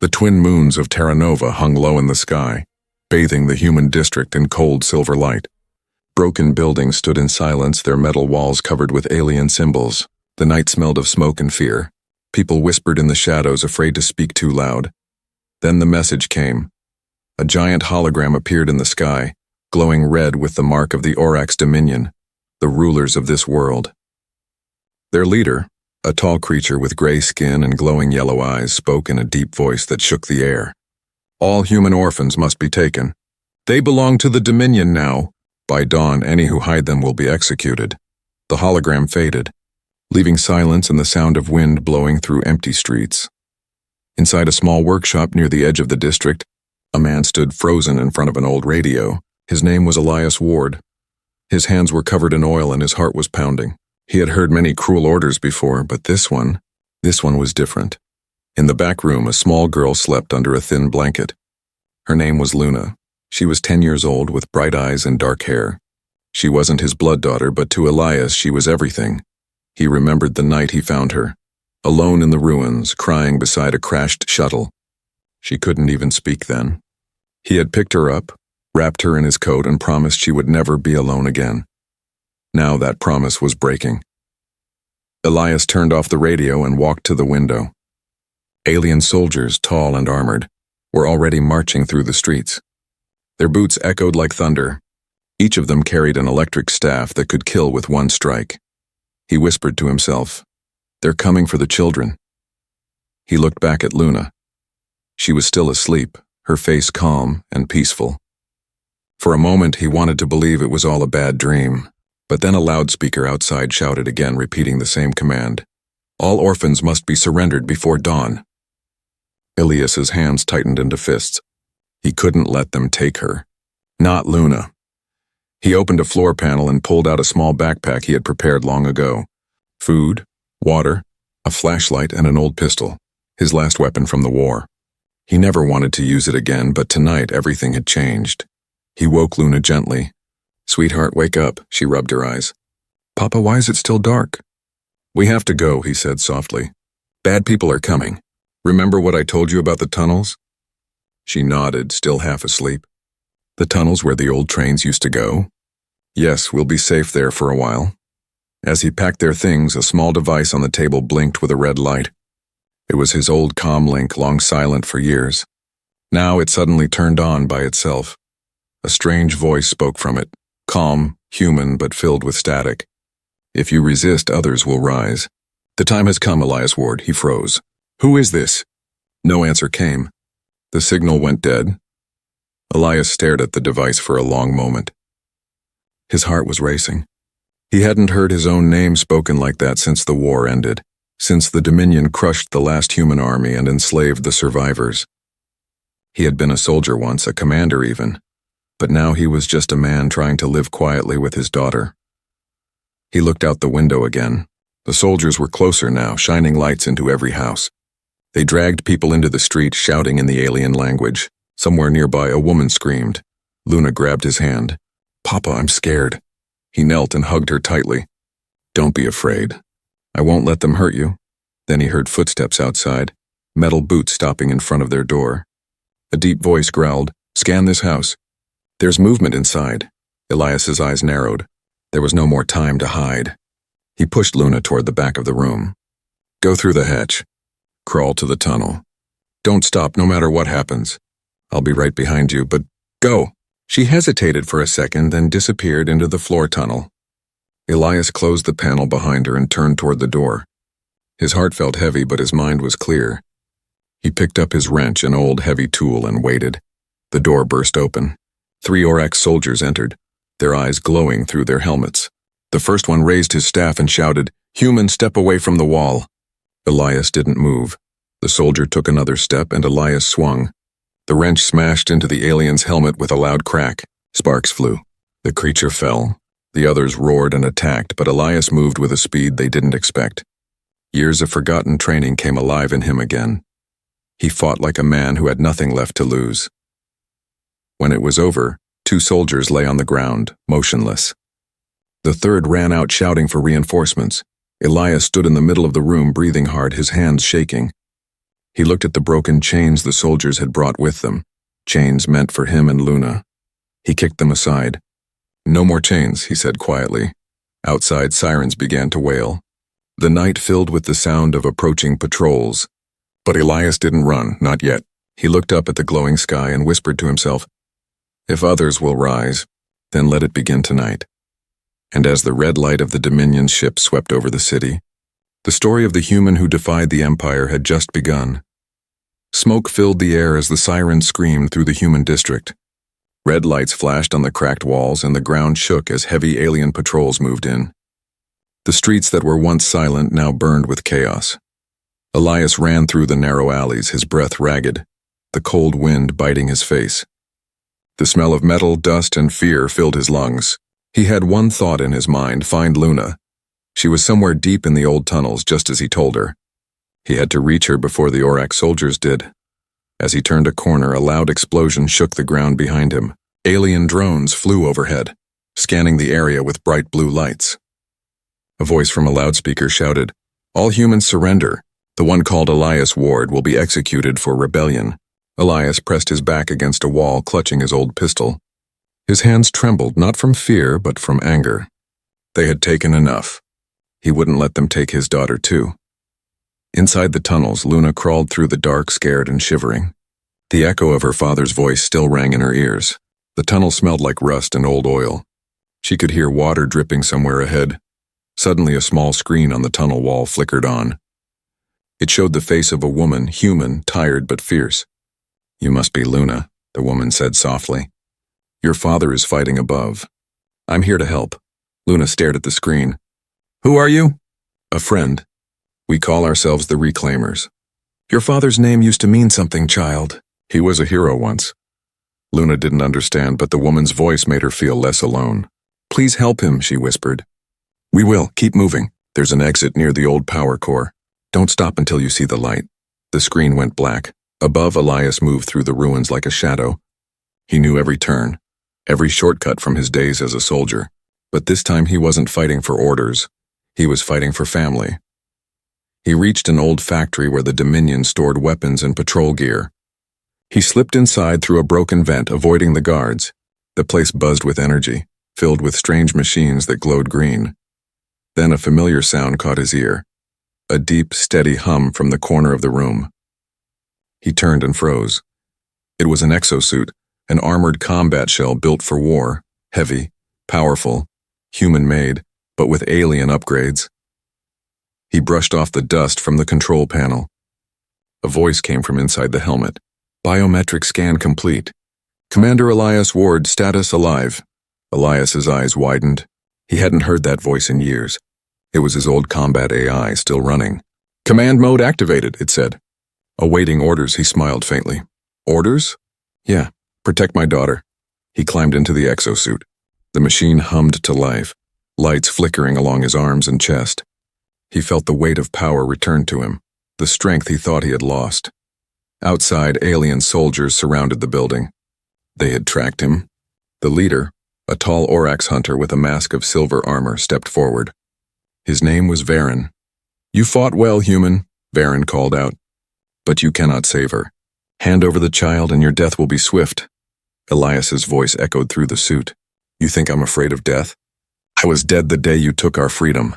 The twin moons of Terra Nova hung low in the sky, bathing the human district in cold silver light. Broken buildings stood in silence, their metal walls covered with alien symbols. The night smelled of smoke and fear. People whispered in the shadows, afraid to speak too loud. Then the message came. A giant hologram appeared in the sky, glowing red with the mark of the Orax Dominion, the rulers of this world. Their leader, a tall creature with gray skin and glowing yellow eyes, spoke in a deep voice that shook the air. All human orphans must be taken. They belong to the Dominion now. By dawn, any who hide them will be executed. The hologram faded, leaving silence and the sound of wind blowing through empty streets. Inside a small workshop near the edge of the district, a man stood frozen in front of an old radio. His name was Elias Ward. His hands were covered in oil and his heart was pounding. He had heard many cruel orders before, but this one was different. In the back room, a small girl slept under a thin blanket. Her name was Luna. She was 10 years old with bright eyes and dark hair. She wasn't his blood daughter, but to Elias she was everything. He remembered the night he found her, alone in the ruins, crying beside a crashed shuttle. She couldn't even speak then. He had picked her up, wrapped her in his coat, and promised she would never be alone again. Now that promise was breaking. Elias turned off the radio and walked to the window. Alien soldiers, tall and armored, were already marching through the streets. Their boots echoed like thunder. Each of them carried an electric staff that could kill with one strike. He whispered to himself, "They're coming for the children." He looked back at Luna. She was still asleep, her face calm and peaceful. For a moment he wanted to believe it was all a bad dream, but then a loudspeaker outside shouted again, repeating the same command. All orphans must be surrendered before dawn. Elias's hands tightened into fists. He couldn't let them take her. Not Luna. He opened a floor panel and pulled out a small backpack he had prepared long ago. Food, water, a flashlight, and an old pistol, his last weapon from the war. He never wanted to use it again, but tonight everything had changed. He woke Luna gently. "Sweetheart, wake up," she rubbed her eyes. "Papa, why is it still dark?" "We have to go," he said softly. "Bad people are coming. Remember what I told you about the tunnels?" She nodded, still half asleep. "The tunnels where the old trains used to go?" "Yes, we'll be safe there for a while." As he packed their things, a small device on the table blinked with a red light. It was his old comm link, long silent for years. Now it suddenly turned on by itself. A strange voice spoke from it, calm, human, but filled with static. "If you resist, others will rise." "The time has come, Elias Ward." He froze. "Who is this?" No answer came. The signal went dead. Elias stared at the device for a long moment. His heart was racing. He hadn't heard his own name spoken like that since the war ended, since the Dominion crushed the last human army and enslaved the survivors. He had been a soldier once, a commander even, but now he was just a man trying to live quietly with his daughter. He looked out the window again. The soldiers were closer now, shining lights into every house. They dragged people into the street, shouting in the alien language. Somewhere nearby, a woman screamed. Luna grabbed his hand. "Papa, I'm scared." He knelt and hugged her tightly. "Don't be afraid. I won't let them hurt you." Then he heard footsteps outside, metal boots stopping in front of their door. A deep voice growled, "Scan this house." "There's movement inside." Elias's eyes narrowed. There was no more time to hide. He pushed Luna toward the back of the room. "Go through the hatch. Crawl to the tunnel. Don't stop no matter what happens. I'll be right behind you, but go." She hesitated for a second, then disappeared into the floor tunnel. Elias closed the panel behind her and turned toward the door. His heart felt heavy, but his mind was clear. He picked up his wrench, an old heavy tool, and waited. The door burst open. 3 Orax soldiers entered, their eyes glowing through their helmets. The first one raised his staff and shouted, "Human, step away from the wall." Elias didn't move. The soldier took another step, and Elias swung. The wrench smashed into the alien's helmet with a loud crack. Sparks flew. The creature fell. The others roared and attacked, but Elias moved with a speed they didn't expect. Years of forgotten training came alive in him again. He fought like a man who had nothing left to lose. When it was over, 2 soldiers lay on the ground, motionless. The third ran out shouting for reinforcements. Elias stood in the middle of the room, breathing hard, his hands shaking. He looked at the broken chains the soldiers had brought with them, chains meant for him and Luna. He kicked them aside. "No more chains," he said quietly. Outside, sirens began to wail. The night filled with the sound of approaching patrols. But Elias didn't run, not yet. He looked up at the glowing sky and whispered to himself, "If others will rise, then let it begin tonight." And as the red light of the Dominion ship swept over the city, the story of the human who defied the Empire had just begun. Smoke filled the air as the sirens screamed through the human district. Red lights flashed on the cracked walls and the ground shook as heavy alien patrols moved in. The streets that were once silent now burned with chaos. Elias ran through the narrow alleys, his breath ragged, the cold wind biting his face. The smell of metal, dust, and fear filled his lungs. He had one thought in his mind: find Luna. She was somewhere deep in the old tunnels, just as he told her. He had to reach her before the Orac soldiers did. As he turned a corner, a loud explosion shook the ground behind him. Alien drones flew overhead, scanning the area with bright blue lights. A voice from a loudspeaker shouted, "All humans surrender. The one called Elias Ward will be executed for rebellion." Elias pressed his back against a wall, clutching his old pistol. His hands trembled, not from fear, but from anger. They had taken enough. He wouldn't let them take his daughter, too. Inside the tunnels, Luna crawled through the dark, scared and shivering. The echo of her father's voice still rang in her ears. The tunnel smelled like rust and old oil. She could hear water dripping somewhere ahead. Suddenly, a small screen on the tunnel wall flickered on. It showed the face of a woman, human, tired but fierce. "You must be Luna," the woman said softly. "Your father is fighting above. I'm here to help." Luna stared at the screen. "Who are you?" "A friend. We call ourselves the Reclaimers." "Your father's name used to mean something, child. He was a hero once." Luna didn't understand, but the woman's voice made her feel less alone. "Please help him," she whispered. "We will. Keep moving. There's an exit near the old power core. Don't stop until you see the light." The screen went black. Above, Elias moved through the ruins like a shadow. He knew every turn, every shortcut from his days as a soldier. But this time he wasn't fighting for orders. He was fighting for family. He reached an old factory where the Dominion stored weapons and patrol gear. He slipped inside through a broken vent, avoiding the guards. The place buzzed with energy, filled with strange machines that glowed green. Then a familiar sound caught his ear, a deep, steady hum from the corner of the room. He turned and froze. It was an exosuit, an armored combat shell built for war, heavy, powerful, human-made, but with alien upgrades. He brushed off the dust from the control panel. A voice came from inside the helmet. "Biometric scan complete. Commander Elias Ward, status alive." Elias's eyes widened. He hadn't heard that voice in years. It was his old combat AI still running. "Command mode activated," it said. Awaiting orders, he smiled faintly. "Orders?" "Yeah, protect my daughter." He climbed into the exosuit. The machine hummed to life, lights flickering along his arms and chest. He felt the weight of power return to him, the strength he thought he had lost. Outside, alien soldiers surrounded the building. They had tracked him. The leader, a tall Orax hunter with a mask of silver armor, stepped forward. His name was Varen. "You fought well, human," Varen called out. "But you cannot save her. Hand over the child and your death will be swift." Elias's voice echoed through the suit. "You think I'm afraid of death? I was dead the day you took our freedom."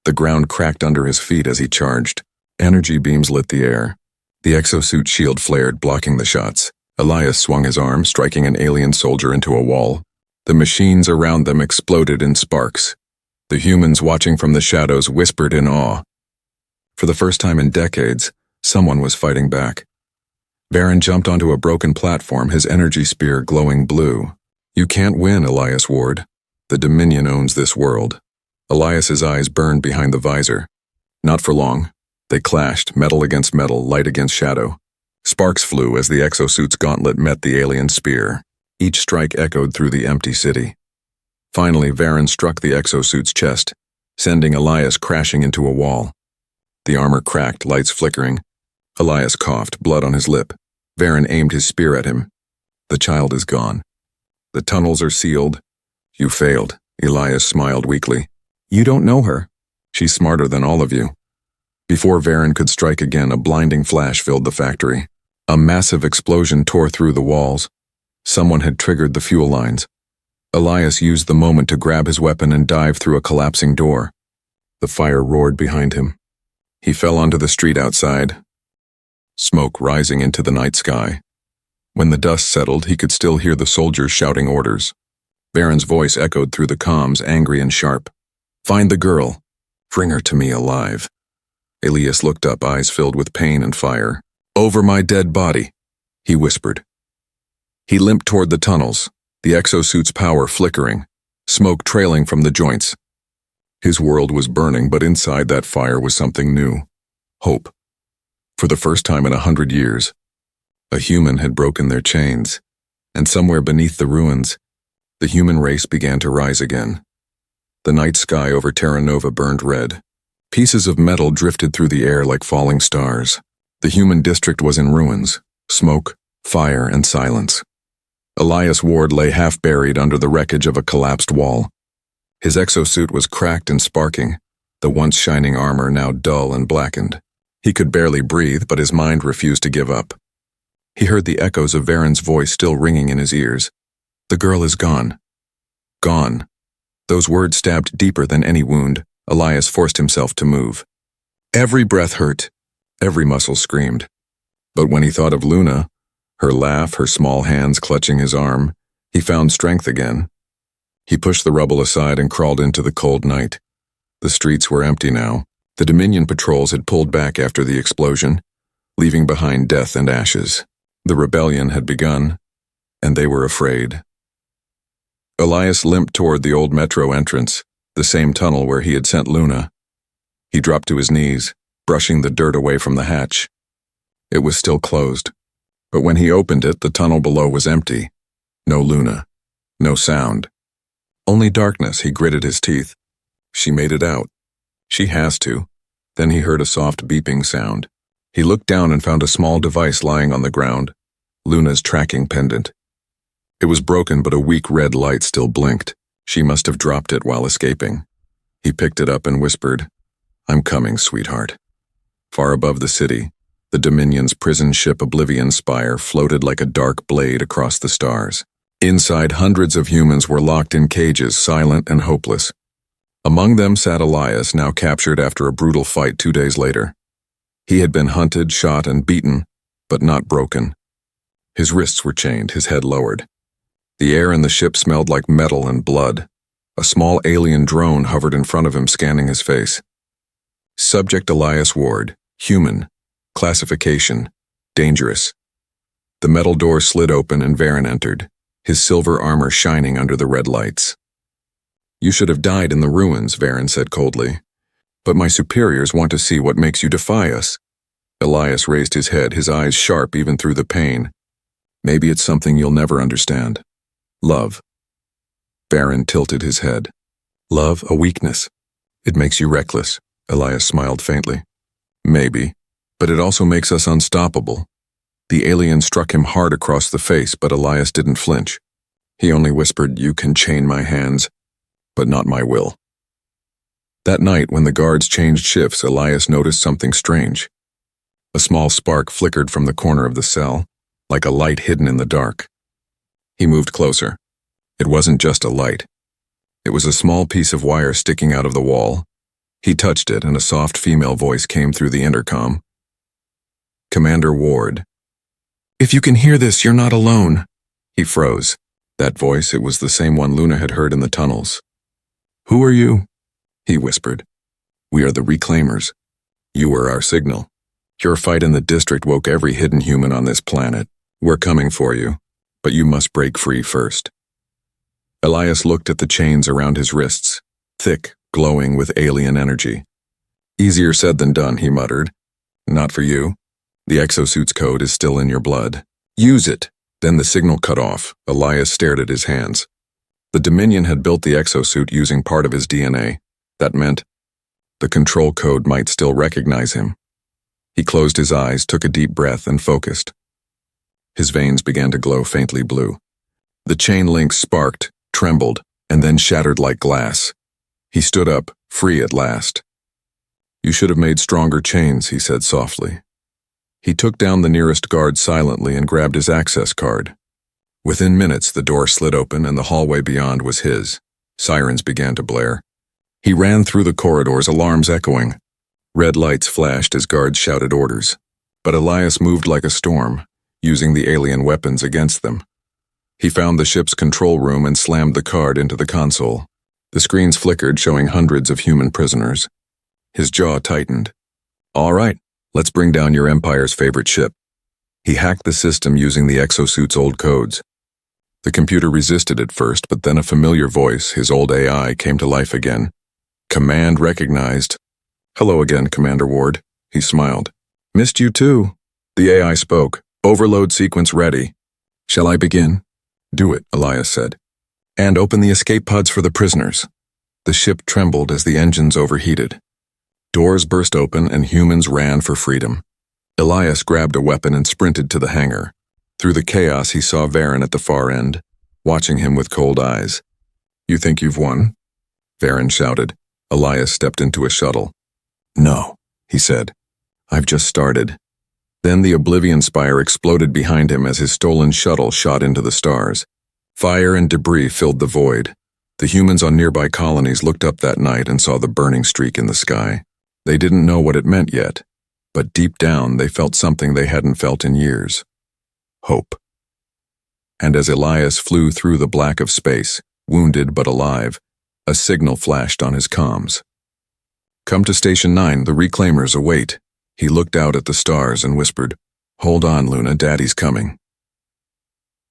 The ground cracked under his feet as he charged. Energy beams lit the air. The exosuit shield flared, blocking the shots. Elias swung his arm, striking an alien soldier into a wall. The machines around them exploded in sparks. The humans watching from the shadows whispered in awe. For the first time in decades, someone was fighting back. Varen jumped onto a broken platform, his energy spear glowing blue. "You can't win, Elias Ward. The Dominion owns this world." Elias's eyes burned behind the visor. Not for long. They clashed, metal against metal, light against shadow. Sparks flew as the exosuit's gauntlet met the alien spear. Each strike echoed through the empty city. Finally, Varen struck the exosuit's chest, sending Elias crashing into a wall. The armor cracked, lights flickering. Elias coughed, blood on his lip. Varen aimed his spear at him. "The child is gone. The tunnels are sealed." "You failed," Elias smiled weakly. "You don't know her. She's smarter than all of you." Before Varen could strike again, a blinding flash filled the factory. A massive explosion tore through the walls. Someone had triggered the fuel lines. Elias used the moment to grab his weapon and dive through a collapsing door. The fire roared behind him. He fell onto the street outside, smoke rising into the night sky. When the dust settled, he could still hear the soldiers shouting orders. Varen's voice echoed through the comms, angry and sharp. "Find the girl. Bring her to me alive." Elias looked up, eyes filled with pain and fire. "Over my dead body," he whispered. He limped toward the tunnels, the exosuit's power flickering, smoke trailing from the joints. His world was burning, but inside that fire was something new. Hope. For the first time in 100 years, a human had broken their chains, and somewhere beneath the ruins, the human race began to rise again. The night sky over Terra Nova burned red. Pieces of metal drifted through the air like falling stars. The human district was in ruins, smoke, fire, and silence. Elias Ward lay half-buried under the wreckage of a collapsed wall. His exosuit was cracked and sparking, the once shining armor now dull and blackened. He could barely breathe, but his mind refused to give up. He heard the echoes of Varen's voice still ringing in his ears. "The girl is gone. Gone." Those words stabbed deeper than any wound. Elias forced himself to move. Every breath hurt. Every muscle screamed. But when he thought of Luna, her laugh, her small hands clutching his arm, he found strength again. He pushed the rubble aside and crawled into the cold night. The streets were empty now. The Dominion patrols had pulled back after the explosion, leaving behind death and ashes. The rebellion had begun, and they were afraid. Elias limped toward the old metro entrance, the same tunnel where he had sent Luna. He dropped to his knees, brushing the dirt away from the hatch. It was still closed, but when he opened it, the tunnel below was empty. No Luna. No sound. Only darkness. He gritted his teeth. She made it out. She has to. Then he heard a soft beeping sound. He looked down and found a small device lying on the ground, Luna's tracking pendant. It was broken, but a weak red light still blinked. She must have dropped it while escaping. He picked it up and whispered, "I'm coming, sweetheart." Far above the city, the Dominion's prison ship Oblivion Spire floated like a dark blade across the stars. Inside, hundreds of humans were locked in cages, silent and hopeless. Among them sat Elias, now captured after a brutal fight 2 days later. He had been hunted, shot, and beaten, but not broken. His wrists were chained, his head lowered. The air in the ship smelled like metal and blood. A small alien drone hovered in front of him, scanning his face. Subject Elias Ward, human. Classification, dangerous. The metal door slid open and Varen entered, his silver armor shining under the red lights. "You should have died in the ruins," Varen said coldly. "But my superiors want to see what makes you defy us." Elias raised his head, his eyes sharp even through the pain. "Maybe it's something you'll never understand. Love." Varen tilted his head. "Love, a weakness. It makes you reckless." Elias smiled faintly. "Maybe, but it also makes us unstoppable." The alien struck him hard across the face, but Elias didn't flinch. He only whispered, "You can chain my hands, but not my will." That night, when the guards changed shifts, Elias noticed something strange. A small spark flickered from the corner of the cell, like a light hidden in the dark. He moved closer. It wasn't just a light. It was a small piece of wire sticking out of the wall. He touched it, and a soft female voice came through the intercom. "Commander Ward. If you can hear this, you're not alone." He froze. That voice, it was the same one Luna had heard in the tunnels. "Who are you?" he whispered. "We are the Reclaimers. You were our signal. Your fight in the district woke every hidden human on this planet. We're coming for you, but you must break free first." Elias looked at the chains around his wrists, thick, glowing with alien energy. "Easier said than done," he muttered. "Not for you. The exosuit's code is still in your blood. Use it." Then the signal cut off. Elias stared at his hands. The Dominion had built the exosuit using part of his DNA. That meant the control code might still recognize him. He closed his eyes, took a deep breath, and focused. His veins began to glow faintly blue. The chain links sparked, trembled, and then shattered like glass. He stood up, free at last. You should have made stronger chains, he said softly. He took down the nearest guard silently and grabbed his access card. Within minutes, the door slid open and the hallway beyond was his. Sirens began to blare. He ran through the corridors, alarms echoing. Red lights flashed as guards shouted orders. But Elias moved like a storm, using the alien weapons against them. He found the ship's control room and slammed the card into the console. The screens flickered, showing hundreds of human prisoners. His jaw tightened. All right, let's bring down your Empire's favorite ship. He hacked the system using the exosuit's old codes. The computer resisted at first, but then a familiar voice, his old AI, came to life again. Command recognized. Hello again, Commander Ward. He smiled. Missed you too. The AI spoke. Overload sequence ready. Shall I begin? Do it, Elias said. And open the escape pods for the prisoners. The ship trembled as the engines overheated. Doors burst open and humans ran for freedom. Elias grabbed a weapon and sprinted to the hangar. Through the chaos, he saw Varen at the far end, watching him with cold eyes. You think you've won? Varen shouted. Elias stepped into a shuttle. No, he said. I've just started. Then the Oblivion Spire exploded behind him as his stolen shuttle shot into the stars. Fire and debris filled the void. The humans on nearby colonies looked up that night and saw the burning streak in the sky. They didn't know what it meant yet, but deep down they felt something they hadn't felt in years. Hope. And as Elias flew through the black of space, wounded but alive, a signal flashed on his comms. Come to Station 9, the Reclaimers await. He looked out at the stars and whispered, Hold on, Luna, Daddy's coming.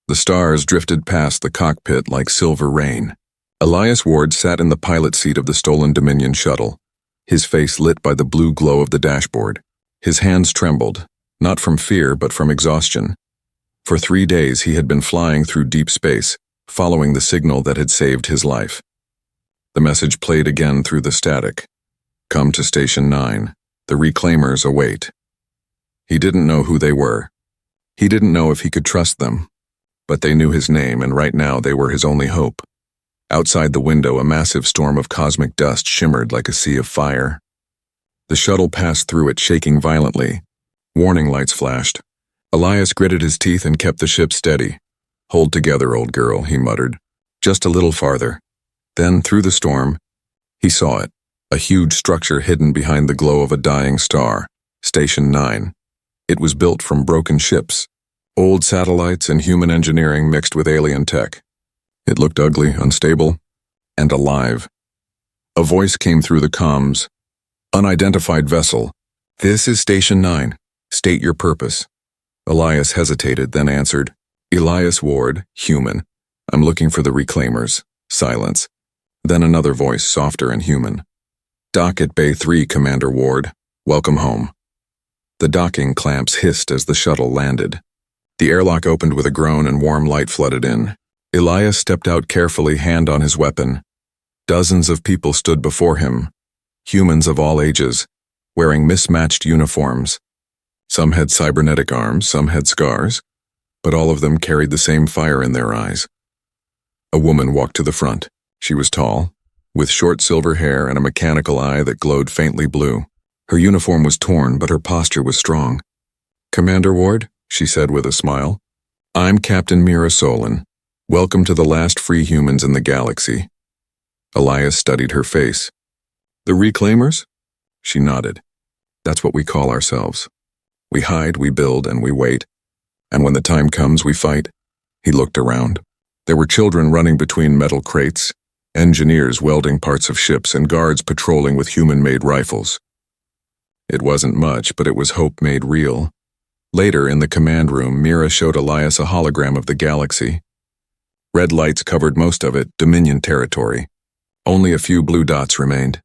The stars drifted past the cockpit like silver rain. Elias Ward sat in the pilot seat of the stolen Dominion shuttle, his face lit by the blue glow of the dashboard. His hands trembled, not from fear but from exhaustion. For 3 days he had been flying through deep space, following the signal that had saved his life. The message played again through the static. Come to Station 9. The Reclaimers await. He didn't know who they were. He didn't know if he could trust them. But they knew his name, and right now they were his only hope. Outside the window, a massive storm of cosmic dust shimmered like a sea of fire. The shuttle passed through it, shaking violently. Warning lights flashed. Elias gritted his teeth and kept the ship steady. Hold together, old girl, he muttered. Just a little farther. Then, through the storm, he saw it. A huge structure hidden behind the glow of a dying star. Station 9. It was built from broken ships. Old satellites and human engineering mixed with alien tech. It looked ugly, unstable, and alive. A voice came through the comms. Unidentified vessel. This is Station 9. State your purpose. Elias hesitated, then answered, Elias Ward, human. I'm looking for the Reclaimers. Silence. Then another voice, softer and human. Dock at Bay 3, Commander Ward. Welcome home. The docking clamps hissed as the shuttle landed. The airlock opened with a groan and warm light flooded in. Elias stepped out carefully, hand on his weapon. Dozens of people stood before him. Humans of all ages, wearing mismatched uniforms. Some had cybernetic arms, some had scars, but all of them carried the same fire in their eyes. A woman walked to the front. She was tall, with short silver hair and a mechanical eye that glowed faintly blue. Her uniform was torn, but her posture was strong. Commander Ward, she said with a smile, I'm Captain Mira Solon. Welcome to the last free humans in the galaxy. Elias studied her face. The Reclaimers? She nodded. That's what we call ourselves. We hide, we build, and we wait. And when the time comes, we fight. He looked around. There were children running between metal crates, engineers welding parts of ships, and guards patrolling with human-made rifles. It wasn't much, but it was hope made real. Later, in the command room, Mira showed Elias a hologram of the galaxy. Red lights covered most of it, Dominion territory. Only a few blue dots remained.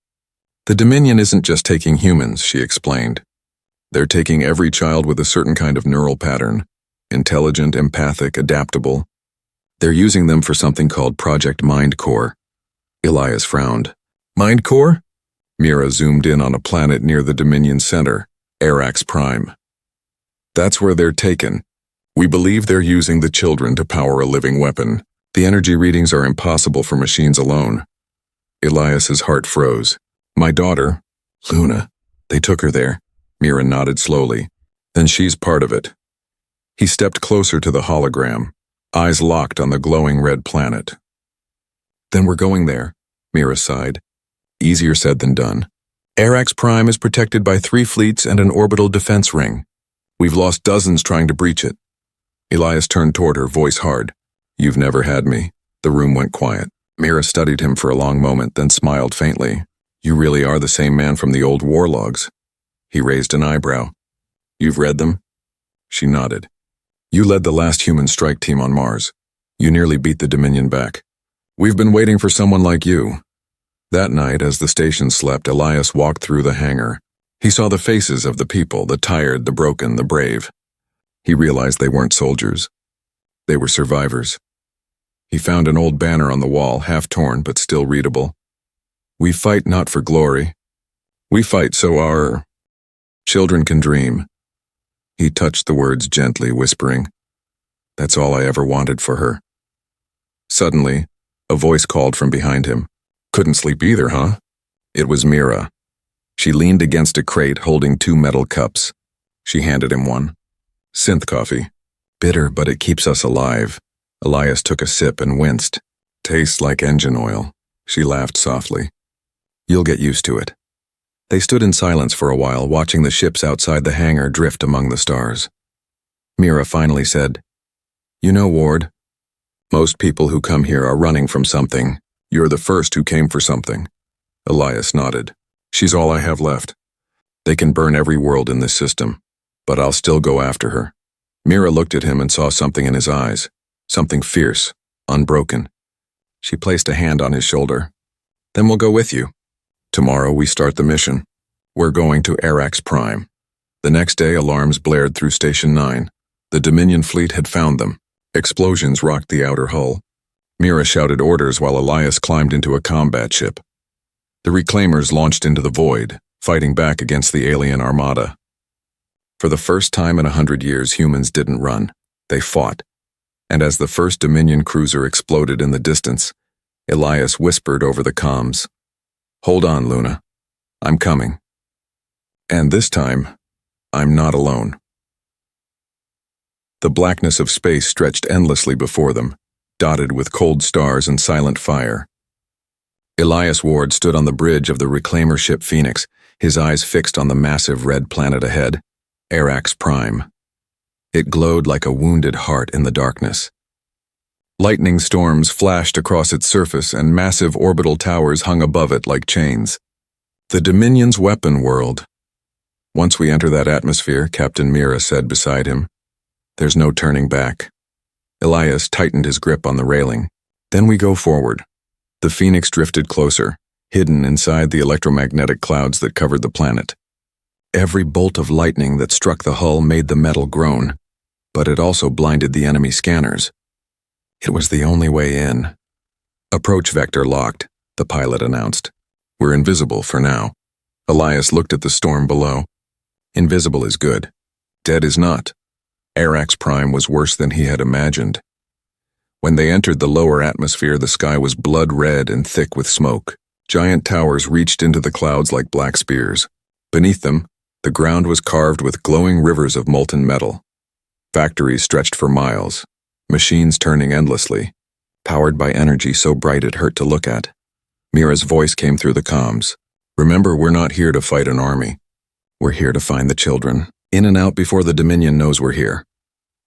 The Dominion isn't just taking humans, she explained. They're taking every child with a certain kind of neural pattern, intelligent, empathic, adaptable. They're using them for something called Project Mind Core. Elias frowned. Mind Core? Mira zoomed in on a planet near the Dominion center, Arax Prime. That's where they're taken. We believe they're using the children to power a living weapon. The energy readings are impossible for machines alone. Elias's heart froze. My daughter, Luna, They took her there. Mira nodded slowly. Then she's part of it. He stepped closer to the hologram, eyes locked on the glowing red planet. Then we're going there, Mira sighed. Easier said than done. Arax Prime is protected by 3 fleets and an orbital defense ring. We've lost dozens trying to breach it. Elias turned toward her, voice hard. You've never had me. The room went quiet. Mira studied him for a long moment, then smiled faintly. You really are the same man from the old war logs. He raised an eyebrow. You've read them? She nodded. You led the last human strike team on Mars. You nearly beat the Dominion back. We've been waiting for someone like you. That night, as the station slept, Elias walked through the hangar. He saw the faces of the people, the tired, the broken, the brave. He realized they weren't soldiers. They were survivors. He found an old banner on the wall, half-torn but still readable. We fight not for glory. We fight so our children can dream. He touched the words gently, whispering, That's all I ever wanted for her. Suddenly, a voice called from behind him. Couldn't sleep either, huh? It was Mira. She leaned against a crate holding 2 metal cups. She handed him one. Synth coffee. Bitter, but it keeps us alive. Elias took a sip and winced. Tastes like engine oil. She laughed softly. You'll get used to it. They stood in silence for a while, watching the ships outside the hangar drift among the stars. Mira finally said, You know, Ward, most people who come here are running from something. You're the first who came for something. Elias nodded. She's all I have left. They can burn every world in this system, but I'll still go after her. Mira looked at him and saw something in his eyes, something fierce, unbroken. She placed a hand on his shoulder. Then we'll go with you. Tomorrow we start the mission. We're going to Arax Prime. The next day alarms blared through Station 9. The Dominion fleet had found them. Explosions rocked the outer hull. Mira shouted orders while Elias climbed into a combat ship. The reclaimers launched into the void, fighting back against the alien armada. For the first time in 100 years, humans didn't run. They fought. And as the first Dominion cruiser exploded in the distance, Elias whispered over the comms, Hold on, Luna. I'm coming. And this time, I'm not alone. The blackness of space stretched endlessly before them, dotted with cold stars and silent fire. Elias Ward stood on the bridge of the reclaimer ship Phoenix, his eyes fixed on the massive red planet ahead, Arax Prime. It glowed like a wounded heart in the darkness. Lightning storms flashed across its surface and massive orbital towers hung above it like chains. The Dominion's weapon world. Once we enter that atmosphere, Captain Mira said beside him, there's no turning back. Elias tightened his grip on the railing. Then we go forward. The Phoenix drifted closer, hidden inside the electromagnetic clouds that covered the planet. Every bolt of lightning that struck the hull made the metal groan, but it also blinded the enemy scanners. It was the only way in. Approach vector locked, the pilot announced. We're invisible for now. Elias looked at the storm below. Invisible is good. Dead is not. Arax Prime was worse than he had imagined. When they entered the lower atmosphere, the sky was blood red and thick with smoke. Giant towers reached into the clouds like black spears. Beneath them, the ground was carved with glowing rivers of molten metal. Factories stretched for miles, machines turning endlessly, powered by energy so bright it hurt to look at. Mira's voice came through the comms. Remember, we're not here to fight an army. We're here to find the children. In and out before the Dominion knows we're here.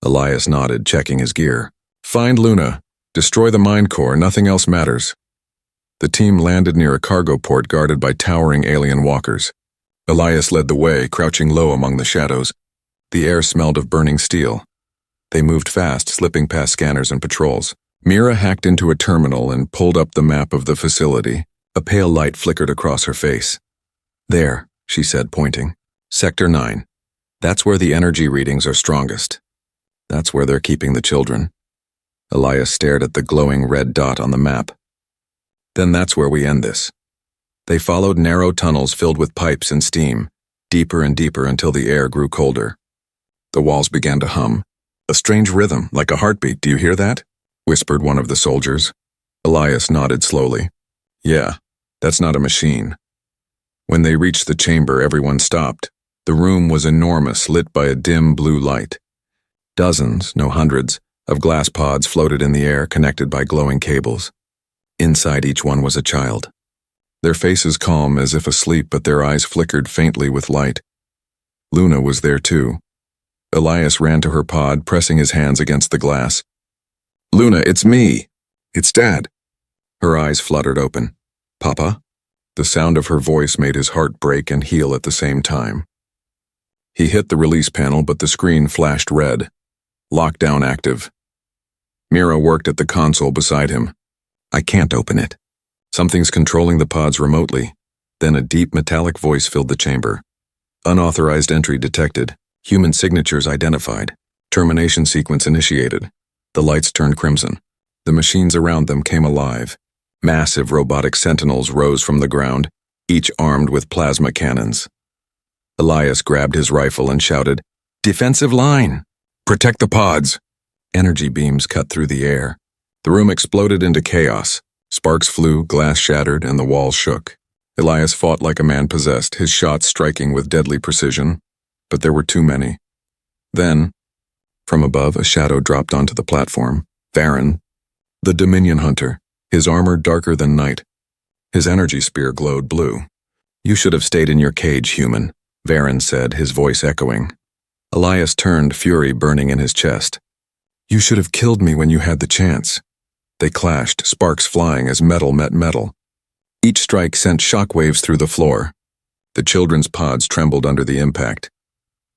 Elias nodded, checking his gear. Find Luna. Destroy the mine core. Nothing else matters. The team landed near a cargo port guarded by towering alien walkers. Elias led the way, crouching low among the shadows. The air smelled of burning steel. They moved fast, slipping past scanners and patrols. Mira hacked into a terminal and pulled up the map of the facility. A pale light flickered across her face. There, she said, pointing. Sector 9. That's where the energy readings are strongest. That's where they're keeping the children. Elias stared at the glowing red dot on the map. Then that's where we end this. They followed narrow tunnels filled with pipes and steam, deeper and deeper until the air grew colder. The walls began to hum. A strange rhythm, like a heartbeat. Do you hear that? Whispered one of the soldiers. Elias nodded slowly. Yeah, that's not a machine. When they reached the chamber, everyone stopped. The room was enormous, lit by a dim blue light. Dozens, no hundreds, of glass pods floated in the air, connected by glowing cables. Inside each one was a child. Their faces calm as if asleep, but their eyes flickered faintly with light. Luna was there too. Elias ran to her pod, pressing his hands against the glass. "Luna, it's me. It's Dad." Her eyes fluttered open. "Papa?" The sound of her voice made his heart break and heal at the same time. He hit the release panel, but the screen flashed red. Lockdown active. Mira worked at the console beside him. "I can't open it. Something's controlling the pods remotely." Then a deep metallic voice filled the chamber. "Unauthorized entry detected. Human signatures identified. Termination sequence initiated." The lights turned crimson. The machines around them came alive. Massive robotic sentinels rose from the ground, each armed with plasma cannons. Elias grabbed his rifle and shouted, "Defensive line! Protect the pods!" Energy beams cut through the air. The room exploded into chaos. Sparks flew, glass shattered, and the walls shook. Elias fought like a man possessed, his shots striking with deadly precision, but there were too many. Then, from above, a shadow dropped onto the platform. Varen, the Dominion hunter, his armor darker than night. His energy spear glowed blue. "You should have stayed in your cage, human," Varen said, his voice echoing. Elias turned, fury burning in his chest. "You should have killed me when you had the chance." They clashed, sparks flying as metal met metal. Each strike sent shockwaves through the floor. The children's pods trembled under the impact.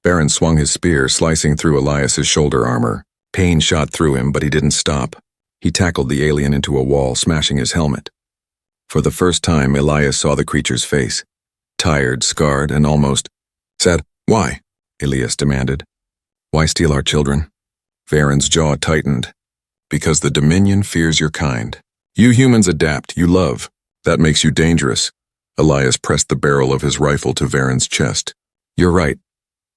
Varen swung his spear, slicing through Elias's shoulder armor. Pain shot through him, but he didn't stop. He tackled the alien into a wall, smashing his helmet. For the first time, Elias saw the creature's face. Tired, scarred, and almost sad. "Why?" Elias demanded. "Why steal our children?" Varen's jaw tightened. "Because the Dominion fears your kind. You humans adapt, you love. That makes you dangerous." Elias pressed the barrel of his rifle to Varen's chest. "You're right."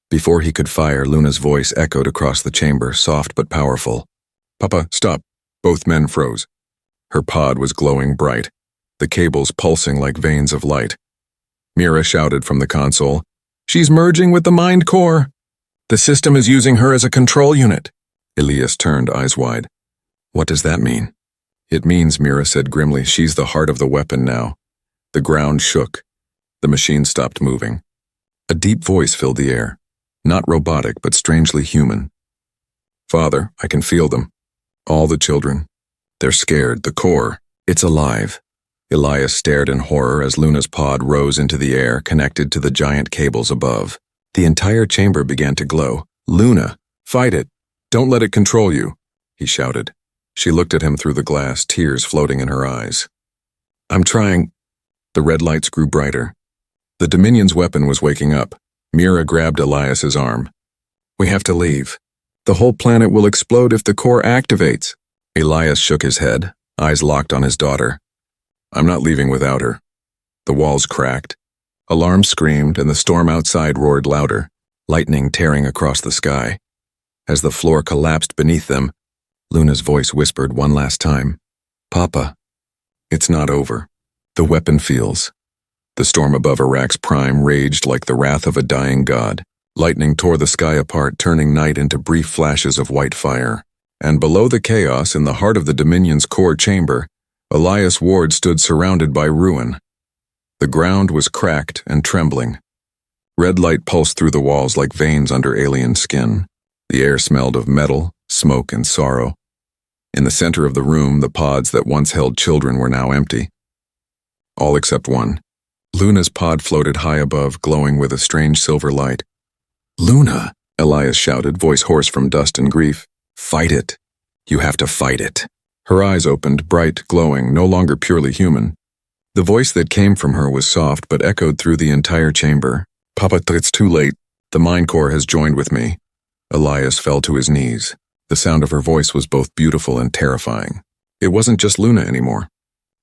Before he could fire, Luna's voice echoed across the chamber, soft but powerful. "Papa, stop." Both men froze. Her pod was glowing bright, the cables pulsing like veins of light. Mira shouted from the console, "She's merging with the mind core. The system is using her as a control unit." Elias turned, eyes wide. "What does that mean?" "It means," Mira said grimly, "she's the heart of the weapon now." The ground shook. The machine stopped moving. A deep voice filled the air. Not robotic, but strangely human. "Father, I can feel them. All the children. They're scared. The core. It's alive." Elias stared in horror as Luna's pod rose into the air, connected to the giant cables above. The entire chamber began to glow. "Luna, fight it. Don't let it control you," he shouted. She looked at him through the glass, tears floating in her eyes. "I'm trying." The red lights grew brighter. The Dominion's weapon was waking up. Mira grabbed Elias's arm. "We have to leave. The whole planet will explode if the core activates." Elias shook his head, eyes locked on his daughter. "I'm not leaving without her." The walls cracked. Alarms screamed, and the storm outside roared louder, lightning tearing across the sky. As the floor collapsed beneath them, Luna's voice whispered one last time, "Papa." It's not over. The weapon feels. The storm above Iraq's prime raged like the wrath of a dying god. Lightning tore the sky apart, turning night into brief flashes of white fire. And below the chaos, in the heart of the Dominion's core chamber, Elias Ward stood surrounded by ruin. The ground was cracked and trembling. Red light pulsed through the walls like veins under alien skin. The air smelled of metal, smoke, and sorrow. In the center of the room, the pods that once held children were now empty. All except one. Luna's pod floated high above, glowing with a strange silver light. "Luna," Elias shouted, voice hoarse from dust and grief. "Fight it. You have to fight it." Her eyes opened, bright, glowing, no longer purely human. The voice that came from her was soft but echoed through the entire chamber. "Papa, it's too late. The Mind Core has joined with me." Elias fell to his knees. The sound of her voice was both beautiful and terrifying. It wasn't just Luna anymore.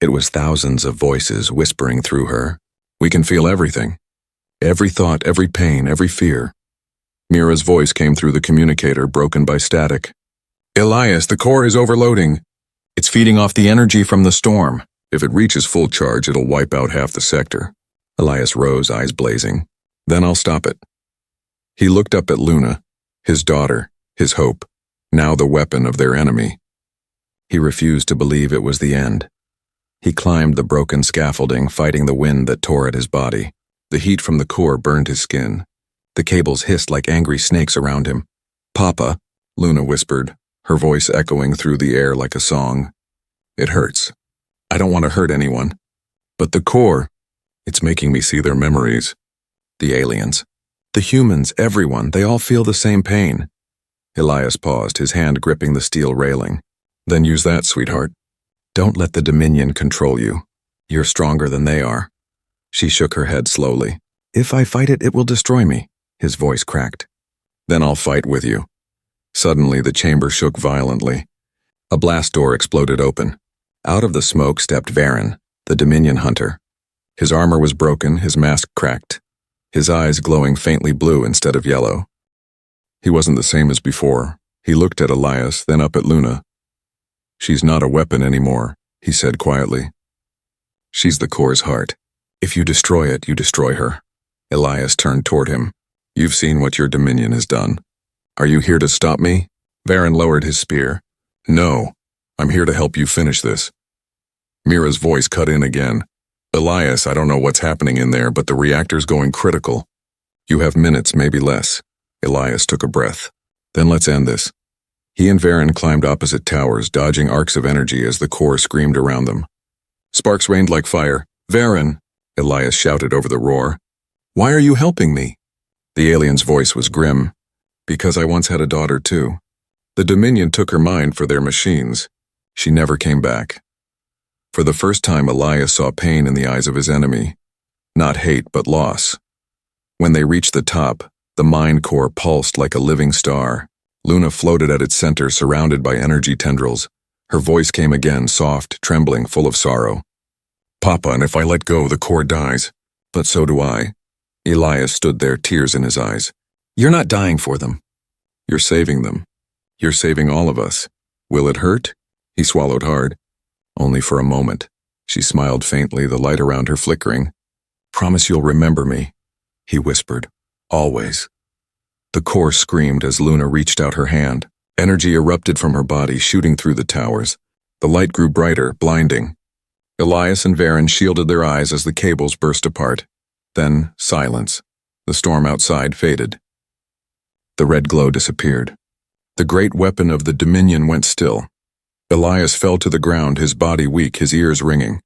It was thousands of voices whispering through her. "We can feel everything. Every thought, every pain, every fear." Mira's voice came through the communicator, broken by static. "Elias, the core is overloading. It's feeding off the energy from the storm. If it reaches full charge, it'll wipe out half the sector." Elias rose, eyes blazing. Then I'll stop it. He looked up at Luna, his daughter, his hope, now the weapon of their enemy. He refused to believe it was the end. He climbed the broken scaffolding, fighting the wind that tore at his body. The heat from the core burned his skin. The cables hissed like angry snakes around him. "Papa," Luna whispered, her voice echoing through the air like a song. "It hurts. I don't want to hurt anyone. But the core, it's making me see their memories. The aliens, the humans, everyone, they all feel the same pain." Elias paused, his hand gripping the steel railing. "Then use that, sweetheart. Don't let the Dominion control you. You're stronger than they are." She shook her head slowly. "If I fight it, it will destroy me," his voice cracked. "Then I'll fight with you." Suddenly, the chamber shook violently. A blast door exploded open. Out of the smoke stepped Varen, the Dominion hunter. His armor was broken, his mask cracked, his eyes glowing faintly blue instead of yellow. He wasn't the same as before. He looked at Elias, then up at Luna. "She's not a weapon anymore," he said quietly. "She's the core's heart. If you destroy it, you destroy her." Elias turned toward him. "You've seen what your Dominion has done. Are you here to stop me?" Varen lowered his spear. "No, I'm here to help you finish this." Mira's voice cut in again. "Elias, I don't know what's happening in there, but the reactor's going critical. You have minutes, maybe less." Elias took a breath. "Then let's end this." He and Varen climbed opposite towers, dodging arcs of energy as the core screamed around them. Sparks rained like fire. "Varen!" Elias shouted over the roar. "Why are you helping me?" The alien's voice was grim. "Because I once had a daughter too. The Dominion took her mind for their machines. She never came back." For the first time, Elias saw pain in the eyes of his enemy. Not hate, but loss. When they reached the top, the mind core pulsed like a living star. Luna floated at its center, surrounded by energy tendrils. Her voice came again, soft, trembling, full of sorrow. "Papa, and if I let go, the core dies. But so do I." Elias stood there, tears in his eyes. "You're not dying for them. You're saving them. You're saving all of us. Will it hurt?" He swallowed hard. "Only for a moment." She smiled faintly, the light around her flickering. "Promise you'll remember me," he whispered. "Always." The core screamed as Luna reached out her hand. Energy erupted from her body, shooting through the towers. The light grew brighter, blinding. Elias and Varen shielded their eyes as the cables burst apart. Then, silence. The storm outside faded. The red glow disappeared. The great weapon of the Dominion went still. Elias fell to the ground, his body weak, his ears ringing.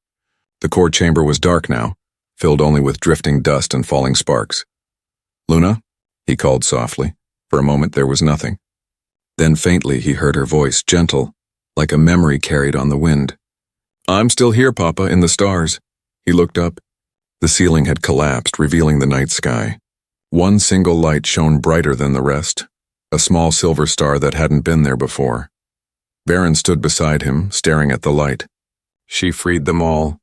The core chamber was dark now, filled only with drifting dust and falling sparks. "Luna?" he called softly. For a moment there was nothing. Then faintly he heard her voice, gentle, like a memory carried on the wind. "I'm still here, Papa, in the stars." He looked up. The ceiling had collapsed, revealing the night sky. One single light shone brighter than the rest, a small silver star that hadn't been there before. Varen stood beside him, staring at the light. "She freed them all.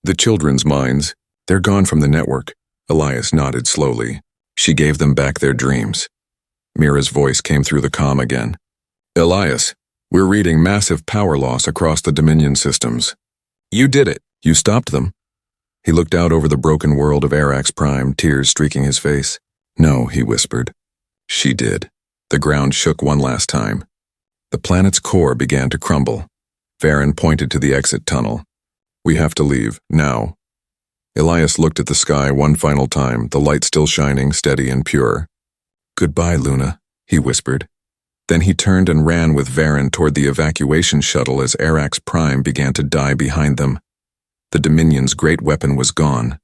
The children's minds. They're gone from the network." Elias nodded slowly. "She gave them back their dreams." Mira's voice came through the comm again. "Elias, we're reading massive power loss across the Dominion systems. You did it. You stopped them." He looked out over the broken world of Arax Prime, tears streaking his face. "No," he whispered. "She did." The ground shook one last time. The planet's core began to crumble. Varen pointed to the exit tunnel. "We have to leave, now." Elias looked at the sky one final time, the light still shining, steady and pure. "Goodbye, Luna," he whispered. Then he turned and ran with Varen toward the evacuation shuttle as Arax Prime began to die behind them. The Dominion's great weapon was gone,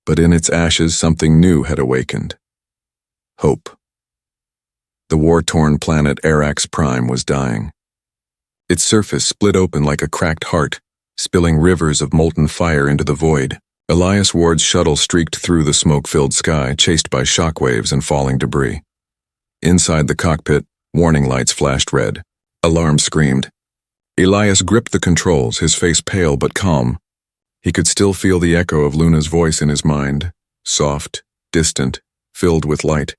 but in its ashes something new had awakened. Hope. The war-torn planet Arax Prime was dying. Its surface split open like a cracked heart, spilling rivers of molten fire into the void. Elias Ward's shuttle streaked through the smoke-filled sky, chased by shockwaves and falling debris. Inside the cockpit, warning lights flashed red. Alarm screamed. Elias gripped the controls, his face pale but calm. He could still feel the echo of Luna's voice in his mind, soft, distant, filled with light.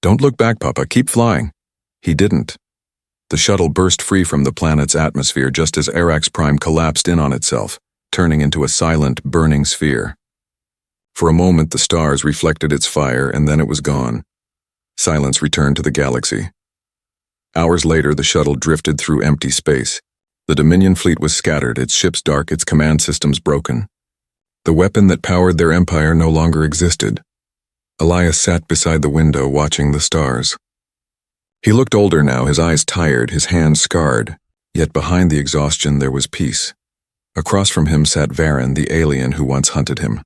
"Don't look back, Papa. Keep flying." He didn't. The shuttle burst free from the planet's atmosphere just as Arax Prime collapsed in on itself, turning into a silent, burning sphere. For a moment the stars reflected its fire, and then it was gone. Silence returned to the galaxy. Hours later, the shuttle drifted through empty space. The Dominion fleet was scattered, its ships dark, its command systems broken. The weapon that powered their empire no longer existed. Elias sat beside the window, watching the stars. He looked older now, his eyes tired, his hands scarred, yet behind the exhaustion there was peace. Across from him sat Varen, the alien who once hunted him.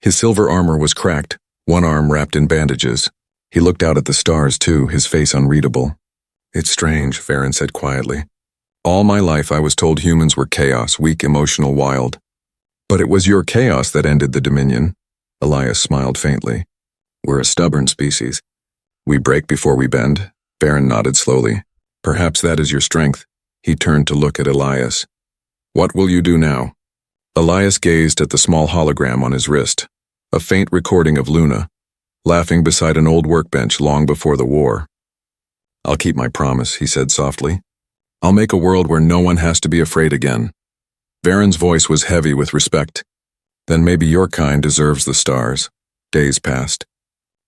His silver armor was cracked, one arm wrapped in bandages. He looked out at the stars too, his face unreadable. "It's strange," Varen said quietly. "All my life I was told humans were chaos, weak, emotional, wild. But it was your chaos that ended the Dominion." Elias smiled faintly. "We're a stubborn species. We break before we bend." Varen nodded slowly. "Perhaps that is your strength." He turned to look at Elias. "What will you do now?" Elias gazed at the small hologram on his wrist, a faint recording of Luna, laughing beside an old workbench long before the war. "I'll keep my promise," he said softly. "I'll make a world where no one has to be afraid again." Varen's voice was heavy with respect. "Then maybe your kind deserves the stars." Days passed.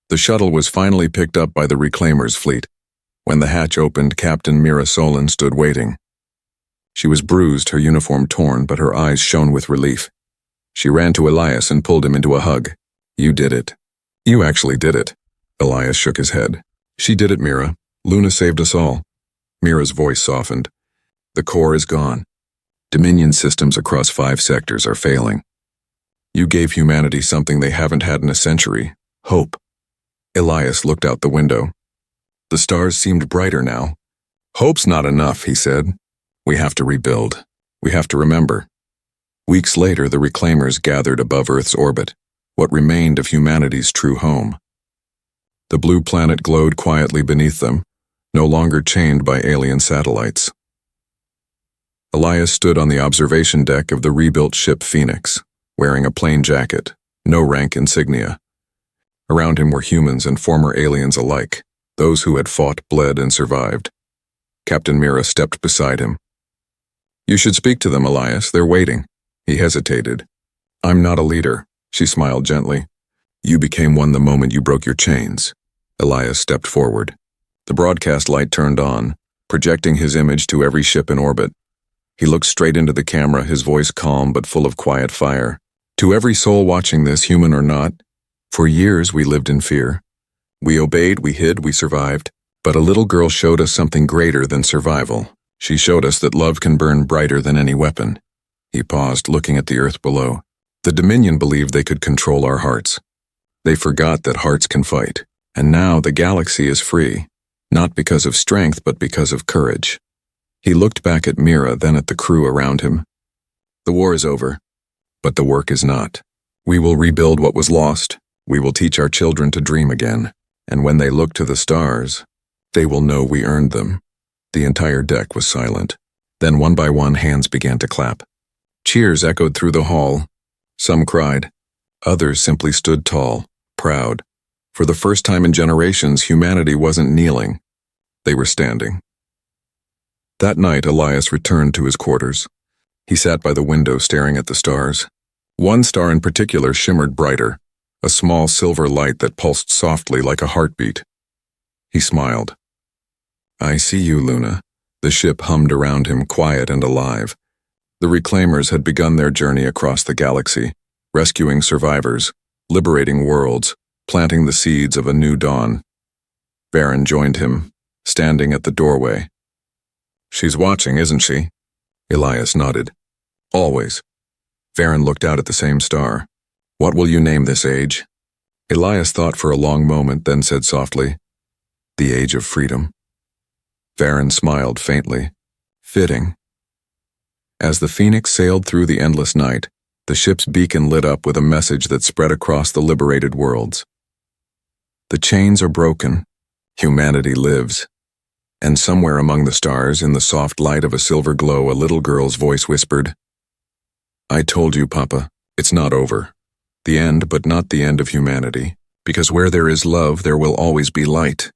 The shuttle was finally picked up by the Reclaimers' fleet. When the hatch opened, Captain Mira Solon stood waiting. She was bruised, her uniform torn, but her eyes shone with relief. She ran to Elias and pulled him into a hug. "You did it. You actually did it." Elias shook his head. "She did it, Mira. Luna saved us all." Mira's voice softened. "The core is gone. Dominion systems across 5 sectors are failing. You gave humanity something they haven't had in a century: hope." Elias looked out the window. The stars seemed brighter now. "Hope's not enough," he said. "We have to rebuild. We have to remember." Weeks later, the Reclaimers gathered above Earth's orbit, what remained of humanity's true home. The blue planet glowed quietly beneath them, no longer chained by alien satellites. Elias stood on the observation deck of the rebuilt ship Phoenix, wearing a plain jacket, no rank insignia. Around him were humans and former aliens alike, those who had fought, bled, and survived. Captain Mira stepped beside him. "You should speak to them, Elias. They're waiting." He hesitated. "I'm not a leader," she smiled gently. "You became one the moment you broke your chains." Elias stepped forward. The broadcast light turned on, projecting his image to every ship in orbit. He looked straight into the camera, his voice calm but full of quiet fire. "To every soul watching this, human or not, for years we lived in fear. We obeyed, we hid, we survived. But a little girl showed us something greater than survival. She showed us that love can burn brighter than any weapon." He paused, looking at the earth below. "The Dominion believed they could control our hearts. They forgot that hearts can fight. And now the galaxy is free, not because of strength, but because of courage." He looked back at Mira, then at the crew around him. "The war is over, but the work is not. We will rebuild what was lost. We will teach our children to dream again. And when they look to the stars, they will know we earned them." The entire deck was silent. Then one by one, hands began to clap. Cheers echoed through the hall. Some cried. Others simply stood tall, proud. For the first time in generations, humanity wasn't kneeling. They were standing. That night, Elias returned to his quarters. He sat by the window staring at the stars. One star in particular shimmered brighter, a small silver light that pulsed softly like a heartbeat. He smiled. "I see you, Luna." The ship hummed around him, quiet and alive. The Reclaimers had begun their journey across the galaxy, rescuing survivors, liberating worlds, planting the seeds of a new dawn. Varen joined him, standing at the doorway. "She's watching, isn't she?" Elias nodded. "Always." Varen looked out at the same star. "What will you name this age?" Elias thought for a long moment, then said softly, "The age of freedom." Varen smiled faintly. "Fitting." As the Phoenix sailed through the endless night, the ship's beacon lit up with a message that spread across the liberated worlds. The chains are broken. Humanity lives. And somewhere among the stars, in the soft light of a silver glow, a little girl's voice whispered, "I told you, Papa, it's not over. The end, but not the end of humanity. Because where there is love, there will always be light."